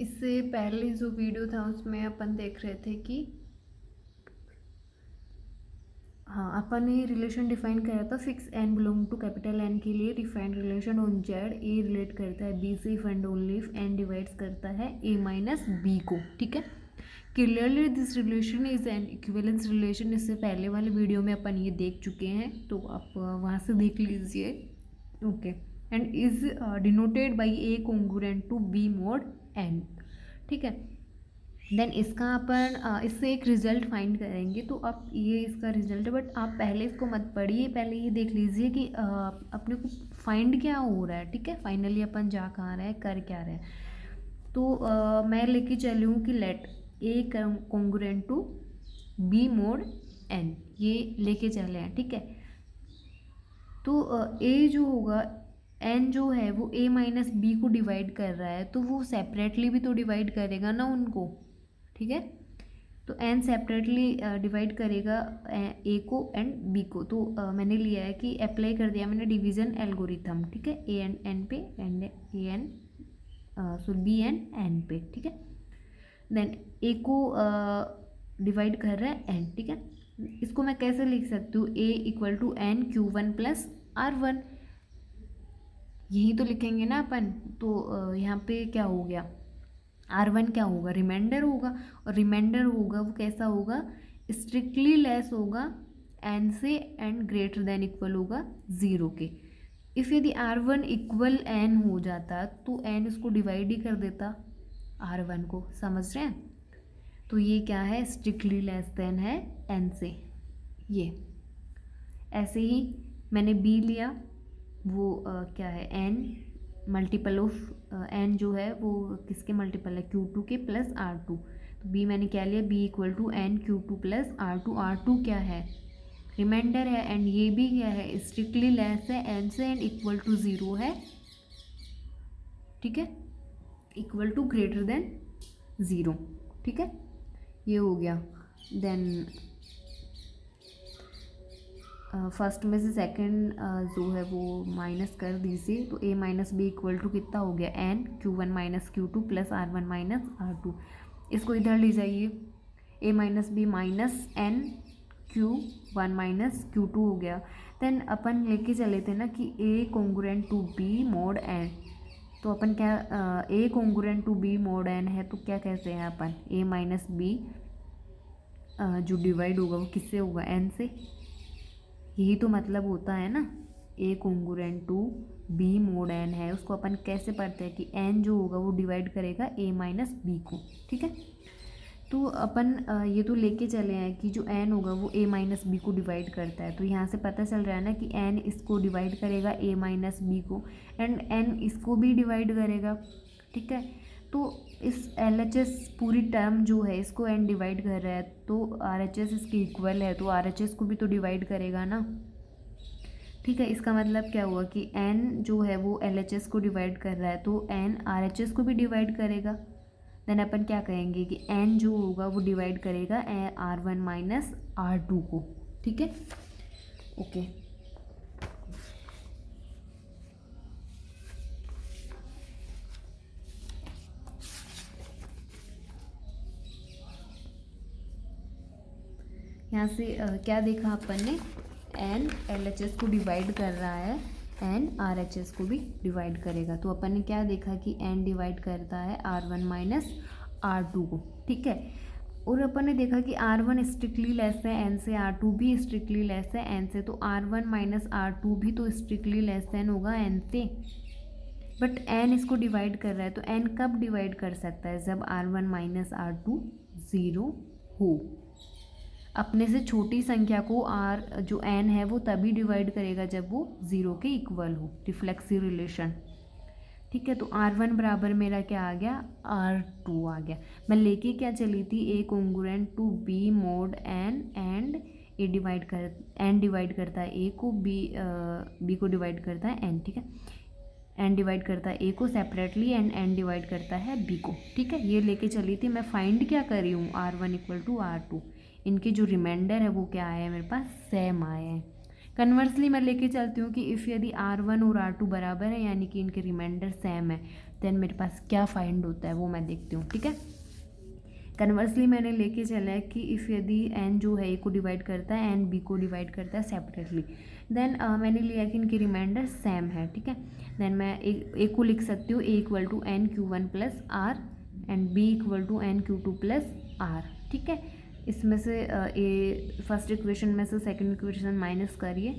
इससे पहले जो वीडियो था उसमें अपन देख रहे थे कि हाँ, अपन ने रिलेशन डिफाइन करा था fix n belong to capital N के लिए defined relation on Z a relate करता है बी से if and only if n divides करता है ए माइनस बी को। ठीक है, clearly this relation is an equivalence relation. इससे पहले वाले वीडियो में अपन ये देख चुके हैं, तो आप वहाँ से देख लीजिए। Okay, and is denoted by a congruent to b mod n. ठीक है, देन इसका अपन इससे एक रिजल्ट फाइंड करेंगे। तो आप ये इसका रिजल्ट है, बट आप पहले इसको मत पढ़िए, पहले ये देख लीजिए कि अपने को फाइंड क्या हो रहा है। ठीक है, फाइनली अपन जा कहाँ रहे हैं, कर क्या रहे हैं। तो मैं लेके चली हूँ कि let a congruent to b mod n, ये लेके चले हैं। ठीक है, तो ए जो होगा, एन जो है वो ए माइनस बी को डिवाइड कर रहा है, तो वो सेपरेटली भी तो डिवाइड करेगा ना उनको। ठीक है, तो एन सेपरेटली डिवाइड करेगा ए को एंड बी को। तो मैंने लिया है कि अप्लाई कर दिया मैंने डिवीजन एल्गोरिथम। ठीक है, ए एन एन पे and a n sorry b n n पे। ठीक है, देन ए को डिवाइड कर रहा है एन। ठीक है, इसको मैं कैसे लिख सकती हूँ, a equal to n q one plus r one, यही तो लिखेंगे ना अपन। तो यहाँ पे क्या हो गया, आर वन क्या होगा, रिमाइंडर होगा, और रिमाइंडर होगा वो कैसा होगा, स्ट्रिक्टली लेस होगा एन से एंड ग्रेटर देन इक्वल होगा ज़ीरो के। इफ़ यदि आर वन इक्वल एन हो जाता तो एन इसको डिवाइड ही कर देता आर वन को, समझ रहे हैं। तो ये क्या है, स्ट्रिक्टली लेस देन है एन से। ये ऐसे ही मैंने बी लिया, वो क्या है, एन मल्टीपल ऑफ एन जो है वो किसके मल्टीपल है, q two k plus r two. तो बी मैंने क्या लिया, b equal to n q two plus r two. R two क्या है, रिमाइंडर है, एंड ये भी क्या है, स्ट्रिक्टली लेस है एन से एंड इक्वल टू ज़ीरो है। ठीक है, equal to greater than zero. ठीक है, ये हो गया। देन फर्स्ट में से सेकंड जो है वो माइनस कर दीजिए, तो a minus b equal to कितना हो गया, n q one minus q two plus r one minus r two. इसको इधर ले जाइए, a minus b minus n q one minus q two हो गया। देन अपन लेके चले थे ना कि a congruent to b mod n, तो अपन क्या, a congruent to b mod n है, तो क्या कहते हैं अपन, ए माइनस बी जो डिवाइड होगा वो किससे होगा, एन से। यही तो मतलब होता है ना, a congruent to b mod n है, उसको अपन कैसे पढ़ते हैं कि एन जो होगा वो डिवाइड करेगा ए माइनस बी को। ठीक है, तो अपन ये तो लेके चले हैं कि जो एन होगा वो ए माइनस बी को डिवाइड करता है। तो यहाँ से पता चल रहा है ना कि एन इसको डिवाइड करेगा ए माइनस बी को, एंड एन इसको भी डिवाइड करेगा। ठीक है, तो इस एल एच एस पूरी टर्म जो है इसको एन डिवाइड कर रहा है, तो आर एच एस इसके इक्वल है, तो आर एच एस को भी तो डिवाइड करेगा ना। ठीक है, इसका मतलब क्या हुआ कि एन जो है वो एल एच एस को डिवाइड कर रहा है, तो एन आर एच एस को भी डिवाइड करेगा। देन अपन क्या कहेंगे कि एन जो होगा वो डिवाइड करेगा r one minus r two को। ठीक है, ओके। यहाँ से क्या देखा अपन ने, एन एल एच एस को डिवाइड कर रहा है, एन आर एच एस को भी डिवाइड करेगा। तो अपन ने क्या देखा कि एन डिवाइड करता है r one minus r two को। ठीक है, और अपन ने देखा कि आर वन स्ट्रिक्टली लेस है एन से, आर टू भी स्ट्रिक्टली लेस है एन से, तो r one minus r two भी तो स्ट्रिक्टली लेस देन होगा एन से। बट एन इसको डिवाइड कर रहा है, तो एन कब डिवाइड कर सकता है, जब r one minus r two zero हो। अपने से छोटी संख्या को आर जो एन है वो तभी डिवाइड करेगा जब वो ज़ीरो के इक्वल हो, रिफ्लेक्सिव रिलेशन। ठीक है, तो आर वन बराबर मेरा क्या आ गया, आर टू आ गया। मैं लेके क्या चली थी, a congruent to b mod n and a divide कर, एन डिवाइड करता है ए को, बी को डिवाइड करता है एन। ठीक है, एन डिवाइड करता है ए को सेपरेटली एंड एन डिवाइड करता है बी को। ठीक है, ये लेके चली थी। मैं फाइंड क्या कर रही हूँ, r one equal to r two, इनके जो रिमाइंडर है वो क्या आया है मेरे पास, सेम आए हैं। कन्वर्सली मैं लेके चलती हूँ कि इफ़ यदि आर वन और आर टू बराबर है, यानी कि इनके रिमाइंडर सेम है, देन मेरे पास क्या फाइंड होता है वो मैं देखती हूँ, ठीक है। कन्वर्सली मैंने लेके चला है कि इफ़ यदि एन जो है ए को डिवाइड करता है एन बी को डिवाइड करता है सेपरेटली, देन मैंने लिया कि इनके रिमाइंडर सेम है, ठीक है। देन मैं ए को लिख सकती हूँ a equal to n q one plus r and b equal to n q two plus r, ठीक है। इसमें से ए फर्स्ट इक्वेशन में से सेकंड इक्वेशन माइनस करिए,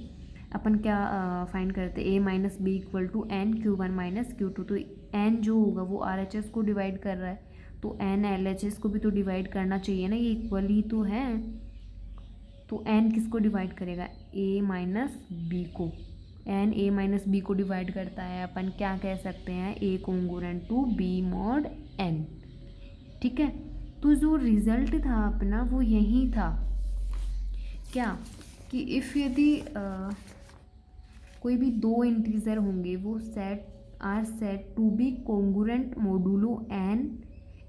अपन क्या फाइंड करते हैं, a minus b equal to n q one minus q two. तो एन जो होगा वो आर एच एस को डिवाइड कर रहा है, तो एन एल एच एस को भी तो डिवाइड करना चाहिए ना, ये इक्वल ही तो है। तो एन किसको डिवाइड करेगा, ए माइनस बी को। एन ए माइनस बी को डिवाइड करता है, अपन क्या कह सकते हैं, ए कोंगुरेंट टू बी मॉड एन, ठीक है। तो जो रिजल्ट था अपना वो यही था क्या, कि इफ़ यदि कोई भी दो इंटीजर होंगे वो said to be congruent modulo n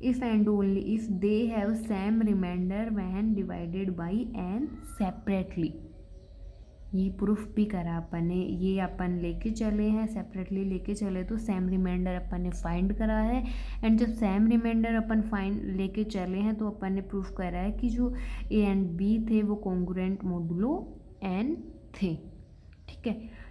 if and only if they have same remainder when divided by n separately। ये प्रूफ भी करा अपन ने, ये अपन लेके चले हैं, सेपरेटली लेके चले तो सेम रिमाइंडर अपन ने फाइंड करा है। एंड जब सेम रिमाइंडर अपन फाइंड लेके चले हैं तो अपन ने प्रूफ करा है कि जो ए एंड बी थे वो कॉन्ग्रुएंट मोडुलो एन थे, ठीक है।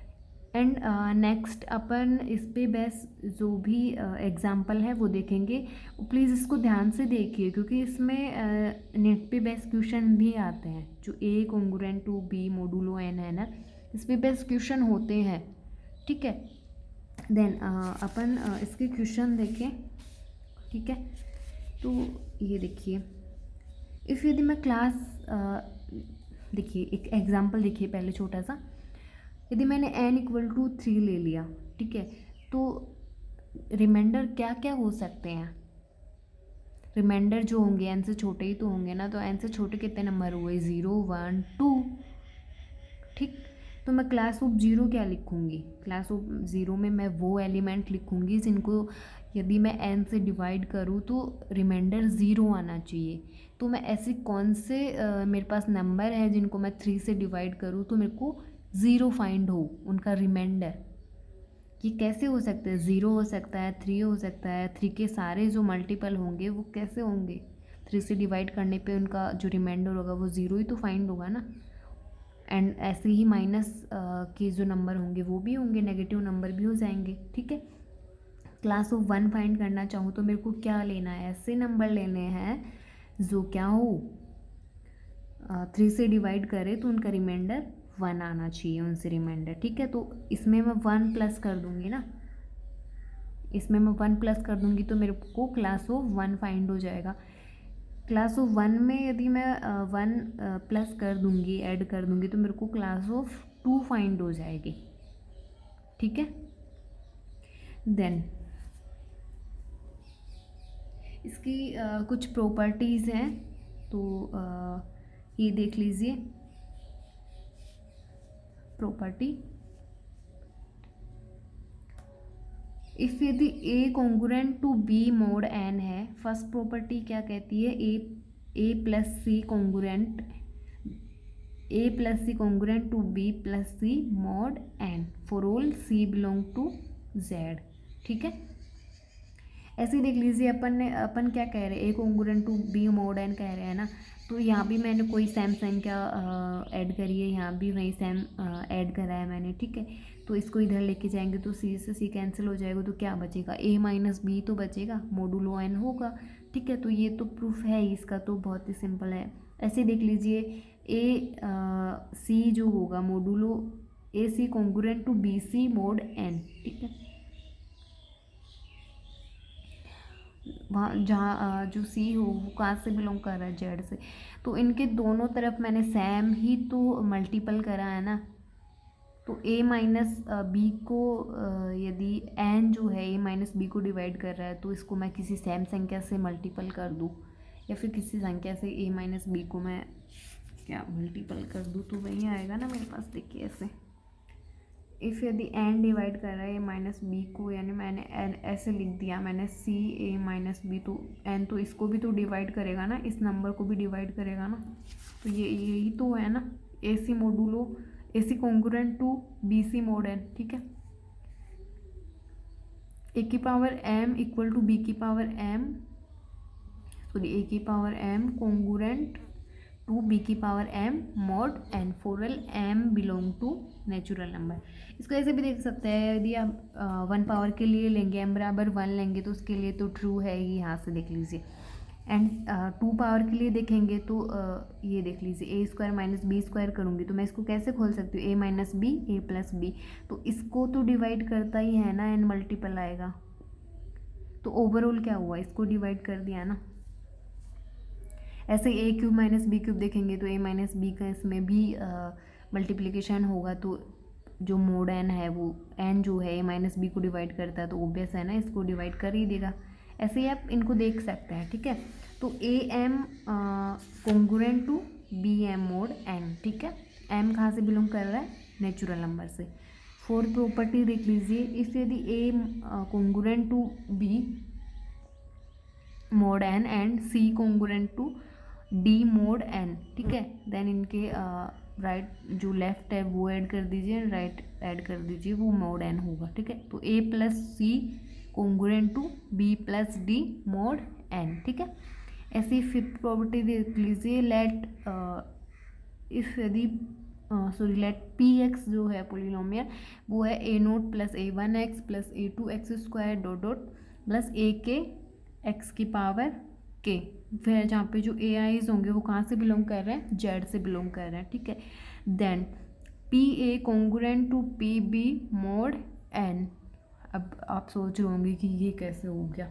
एंड नेक्स्ट अपन इस पे बेस जो भी एग्जाम्पल है वो देखेंगे। प्लीज़ इसको ध्यान से देखिए क्योंकि इसमें नेट पे बेस क्वेश्चन भी आते हैं। जो a congruent to b modulo n है ना, इस पे बेस क्वेश्चन होते हैं, ठीक है। देन अपन इसके क्वेश्चन देखें, ठीक है। तो ये देखिए, इफ़ यदि मैं क्लास देखिए एक एग्जाम्पल देखिए पहले छोटा सा, यदि मैंने n इक्वल टू 3 ले लिया, ठीक है, तो रिमाइंडर क्या क्या हो सकते हैं, रिमाइंडर जो होंगे n से छोटे ही तो होंगे ना, तो n से छोटे कितने नंबर हुए, 0 1 2, ठीक। तो मैं क्लास ऑफ 0 क्या लिखूँगी, क्लास ऑफ 0 में मैं वो एलिमेंट लिखूँगी जिनको यदि मैं n से डिवाइड करूँ तो रिमाइंडर 0 आना चाहिए। तो मैं ऐसे कौन से मेरे पास नंबर है जिनको मैं 3 से डिवाइड करूँ तो मेरे को 0 फाइंड हो उनका रिमाइंडर। ये कैसे हो सकता है, 0 हो सकता है, 3 हो सकता है, 3 के सारे जो मल्टीपल होंगे वो कैसे होंगे, 3 से डिवाइड करने पे उनका जो रिमाइंडर होगा वो 0 ही तो फाइंड होगा ना। एंड ऐसे ही माइनस के जो नंबर होंगे वो भी होंगे, नेगेटिव नंबर भी हो जाएंगे, ठीक है। क्लास ऑफ 1 फाइंड करना चाहूँ तो मेरे को क्या लेना है, ऐसे नंबर लेने हैं जो क्या हो 3 से डिवाइड करे तो उनका रिमाइंडर 1 आना चाहिए उनसे रिमाइंडर, ठीक है। तो इसमें मैं 1 प्लस कर दूंगी ना, इसमें मैं 1 प्लस कर दूंगी तो मेरे को क्लास ऑफ 1 फाइंड हो जाएगा। क्लास ऑफ 1 में यदि मैं 1 प्लस कर दूंगी, ऐड कर दूंगी तो मेरे को क्लास ऑफ 2 फाइंड हो जाएगी, ठीक है। देन इसकी कुछ प्रॉपर्टीज़ हैं, तो ये देख लीजिए। प्रॉपर्टी, इफ़ यदि a congruent to b mod n है, फर्स्ट प्रॉपर्टी क्या कहती है, a plus c congruent, a plus c congruent to b plus c mod n for all c belong to Z, ठीक है। ऐसे ही देख लीजिए, अपन क्या कह रहे हैं, a congruent to b mod n कह रहे हैं ना, तो यहाँ भी मैंने कोई सेम संख्या ऐड करी है, यहाँ भी वही सेम ऐड करा है मैंने, ठीक है। तो इसको इधर लेके जाएंगे तो सी से सी कैंसिल हो जाएगा, तो क्या बचेगा, ए माइनस बी तो बचेगा, मोडुलो एन होगा, ठीक है। तो ये तो प्रूफ है ही इसका, तो बहुत ही सिंपल है। ऐसे देख लीजिए, ए सी जो होगा modulo a c congruent to b c mod n, ठीक है। वहाँ जहाँ जो सी हो वो कहाँ से बिलोंग कर रहा है, जेड से, तो इनके दोनों तरफ मैंने सेम ही तो मल्टीपल करा है ना। तो ए माइनस बी को यदि एन जो है ए माइनस बी को डिवाइड कर रहा है तो इसको मैं किसी सेम संख्या से मल्टीपल कर दूँ, या फिर किसी संख्या से ए माइनस बी को मैं क्या मल्टीपल कर दूँ, तो वही आएगा ना मेरे पास। देखिए ऐसे, इफ़ यदि एन डिवाइड कर रहा है ए माइनस बी को, यानी मैंने एन ऐसे लिख दिया मैंने सी ए माइनस बी, तो एन तो इसको भी तो डिवाइड करेगा ना, इस नंबर को भी डिवाइड करेगा ना, तो ये यही तो है ना, a c modulo a c congruent to b c mod n, ठीक है। ए की power m equal to b की पावर m, सॉरी ए की power m congruent to b की power m mod n for all m belong to natural number. इसको ऐसे भी देख सकते हैं, यदि आप 1 पावर के लिए लेंगे m बराबर 1 लेंगे तो उसके लिए तो ट्रू है ही, यहाँ से देख लीजिए। एंड 2 पावर के लिए देखेंगे तो ये देख लीजिए a square minus b square करूँगी तो मैं इसको कैसे खोल सकती हूँ, a minus b a plus b, तो इसको तो डिवाइड करता ही है ना, एंड मल्टीपल आएगा, तो ओवरऑल क्या हुआ, इसको डिवाइड कर दिया ना। ऐसे ए क्यूब माइनस बी क्यूब देखेंगे तो ए माइनस बी का इसमें भी मल्टीप्लिकेशन होगा, तो जो मोड एन है वो एन जो है ए माइनस बी को डिवाइड करता है, तो ओबियस है ना, इसको डिवाइड कर ही देगा। ऐसे ही आप इनको देख सकते हैं, ठीक है। तो a m congruent to b m mod n, ठीक है। एम कहाँ से बिलोंग कर रहा है, नेचुरल नंबर से। फोर्थ प्रॉपर्टी देख लीजिए, इफ यदि a congruent to b mod n and c congruent to d mod n, ठीक है, देन इनके राइट जो लेफ्ट है वो ऐड कर दीजिए, राइट ऐड कर दीजिए, वो मोड एन होगा, ठीक है। तो a plus c congruent to b plus d mod n, ठीक है। ऐसी फिफ्थ प्रॉपर्टी देख लीजिए, लेट इफ यदि सॉरी लेट पी एक्स जो है पोलिनोमियल वो है a nought plus a one x plus a two x square dot dot plus a k x की पावर के, फिर जहाँ पे जो ए आईज होंगे वो कहाँ से बिलोंग कर रहे हैं, जेड से बिलोंग कर रहे हैं, ठीक है। Then p a congruent to p b mod n. अब आप सोच रहे होंगे कि ये कैसे हो गया,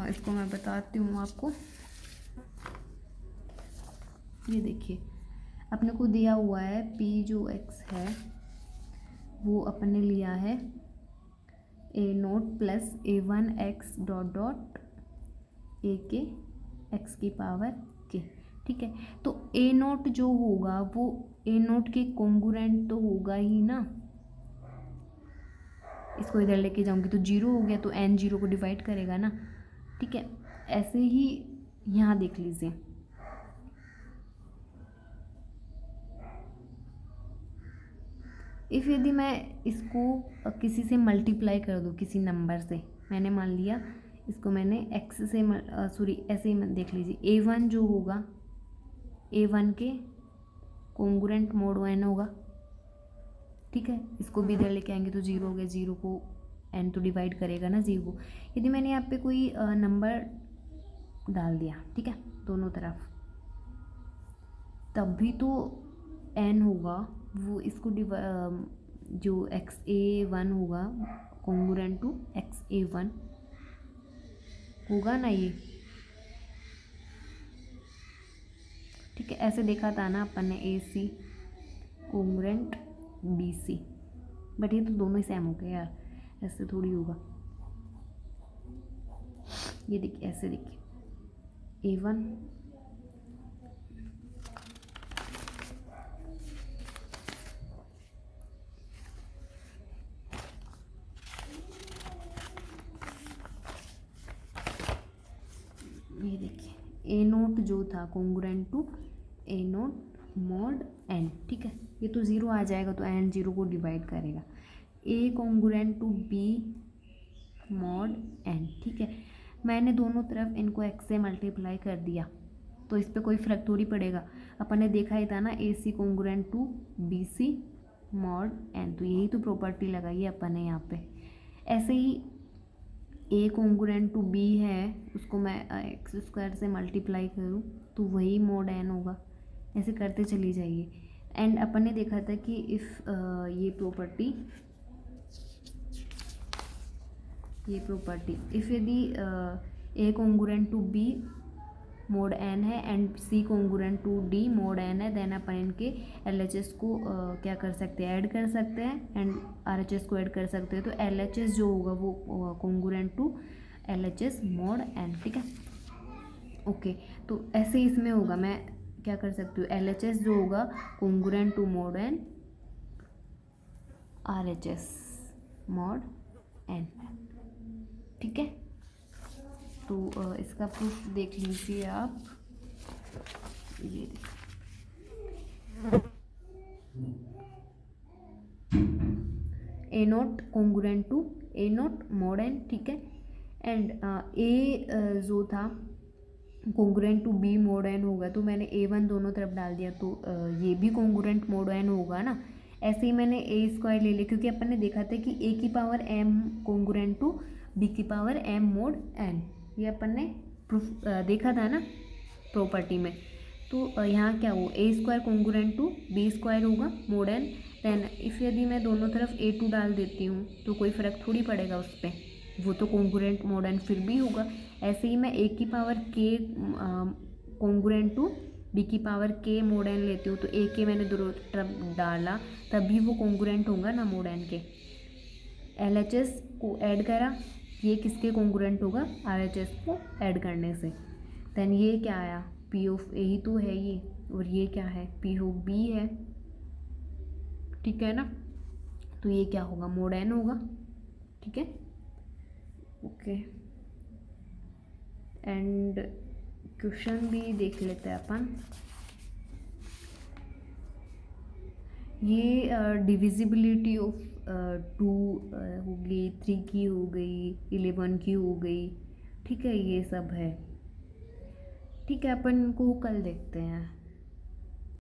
इसको मैं बताती हूँ आपको। ये देखिए, अपने को दिया हुआ है p जो x है वो अपने लिया है a nought plus a one x dot dot a k x की पावर के, ठीक है। तो ए नोट जो होगा वो ए नोट के कॉन्ग्रुएंट तो होगा ही ना, इसको इधर लेके जाऊंगी तो 0 हो गया, तो n 0 को डिवाइड करेगा ना, ठीक है। ऐसे ही यहाँ देख लीजिए, इफ़ यदि मैं इसको किसी से मल्टीप्लाई कर दूँ, किसी नंबर से, मैंने मान लिया इसको मैंने x से सॉरी ऐसे ही देख लीजिए, ए वन जो होगा ए वन के कॉन्ग्रुएंट मोड n होगा, ठीक है। इसको भी इधर लेके आएंगे तो 0 हो गया, 0 को n तो डिवाइड करेगा ना 0 को। यदि मैंने यहाँ पे कोई नंबर डाल दिया, ठीक है, दोनों तरफ, तब भी तो n होगा, वो इसको जो एक्स ए वन होगा congruent to x a one होगा ना ये, ठीक है। ऐसे देखा था ना अपन ने a c congruent b c, but ये तो दोनों ही सेम हो गए यार, ऐसे थोड़ी होगा। ये देखिए, ऐसे देखिए, ए वन ये देखिए ए नोट जो था congruent to a note mod n, ठीक है। ये तो 0 आ जाएगा तो एन 0 को डिवाइड करेगा, a congruent to b mod n, ठीक है। मैंने दोनों तरफ इनको x से मल्टीप्लाई कर दिया तो इस पर कोई फ़र्क थोड़ी पड़ेगा, अपन ने देखा ही था ना, a c congruent to b c mod n, तो यही तो प्रॉपर्टी लगाई है अपन ने यहाँ पे। ऐसे ही ए कॉन्ग्रुएंट टू बी है, उसको मैं एक्स स्क्वायर से मल्टीप्लाई करूँ तो वही मोड एन होगा, ऐसे करते चली जाइए। एंड अपन ने देखा था कि इफ़ ये प्रॉपर्टी इफ़ यदि a congruent to b mod n है and c congruent to d mod n है, देन अपन इनके एल एच एस को क्या कर सकते हैं, ऐड कर सकते हैं, एंड आर एच एस को ऐड कर सकते हैं। तो एल एच एस जो होगा वो congruent to L H S mod n, ठीक है। ओके, तो ऐसे इसमें होगा, मैं क्या कर सकती हूँ, एल एच एस जो होगा congruent to mod n r H S mod n, ठीक है। तो इसका प्रूफ देख लीजिए आप, ये a nought congruent to a note mod n, ठीक है। एंड ए जो था congruent to b mod n होगा, तो मैंने A1 दोनों तरफ डाल दिया, तो ये भी कॉन्ग्रुएंट मॉड एन होगा ना। ऐसे ही मैंने ए स्क्वायर ले लिया, क्योंकि अपन ने देखा था कि ए की power m congruent to b की पावर m मोड n, ये अपन ने प्रूफ देखा था ना प्रॉपर्टी में। तो यहाँ क्या हो, a square congruent to b square होगा मोड एन। देन इफ़ यदि मैं दोनों तरफ A2 डाल देती हूँ तो कोई फ़र्क थोड़ी पड़ेगा उस पर, वो तो कॉन्ग्रुएंट मोड एन फिर भी होगा। ऐसे ही मैं ए की power k congruent to b की पावर k मोड एन लेती हूँ, तो ए के मैंने दोनों तरफ डाला, तभी वो कॉन्ग्रुएंट होगा ना मोड एन के। LHS को ऐड करा, ये किसके कॉन्ग्रुएंट होगा, RHS को ऐड करने से। देन ये क्या आया, P ऑफ A ही तो है ये, और ये क्या है, P ऑफ B है, ठीक है ना। तो ये क्या होगा, मोड एन होगा, ठीक है, ओके। एंड क्वेश्चन भी देख लेते हैं अपन। ये डिविजिबिलिटी ऑफ 2 हो गई, 3 की हो गई, 11 की हो गई, ठीक है, ये सब है, ठीक है। अपन को कल देखते हैं।